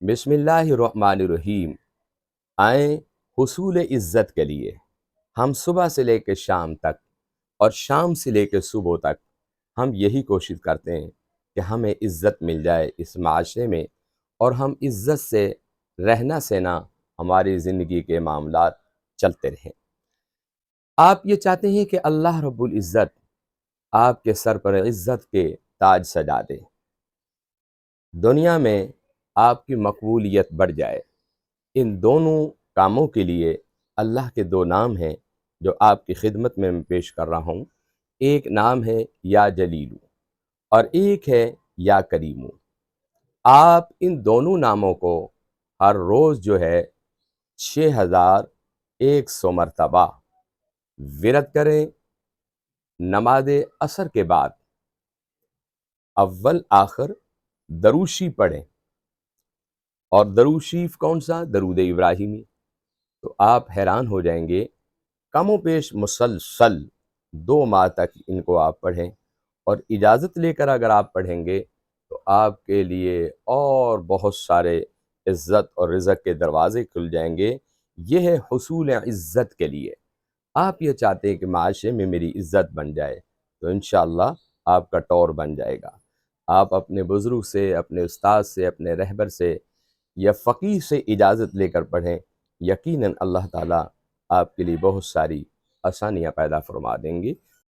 بسم اللہ الرحمن الرحیم۔ آئیں حصول عزت کے لیے ہم صبح سے لے کے شام تک اور شام سے لے کے صبح تک ہم یہی کوشش کرتے ہیں کہ ہمیں عزت مل جائے اس معاشرے میں، اور ہم عزت سے رہنا سہنا ہماری زندگی کے معاملات چلتے رہیں۔ آپ یہ چاہتے ہیں کہ اللہ رب العزت آپ کے سر پر عزت کے تاج سجا دے، دنیا میں آپ کی مقبولیت بڑھ جائے۔ ان دونوں کاموں کے لیے اللہ کے دو نام ہیں جو آپ کی خدمت میں پیش کر رہا ہوں۔ ایک نام ہے یا جلیلو اور ایک ہے یا کریمو۔ آپ ان دونوں ناموں کو ہر روز جو ہے 6100 مرتبہ ورد کریں۔ نماز عصر کے بعد اول آخر دروشی پڑھیں، اور درود شریف کون سا؟ درود ابراہیمی۔ تو آپ حیران ہو جائیں گے، کم و بیش مسلسل 2 ماہ تک ان کو آپ پڑھیں، اور اجازت لے کر اگر آپ پڑھیں گے تو آپ کے لیے اور بہت سارے عزت اور رزق کے دروازے کھل جائیں گے۔ یہ ہے حصول عزت کے لیے۔ آپ یہ چاہتے ہیں کہ معاشرے میں میری عزت بن جائے، تو انشاءاللہ آپ کا ٹور بن جائے گا۔ آپ اپنے بزرگ سے، اپنے استاد سے، اپنے رہبر سے یا فقیہ سے اجازت لے کر پڑھیں، یقیناً اللہ تعالیٰ آپ کے لیے بہت ساری آسانیاں پیدا فرما دیں گے۔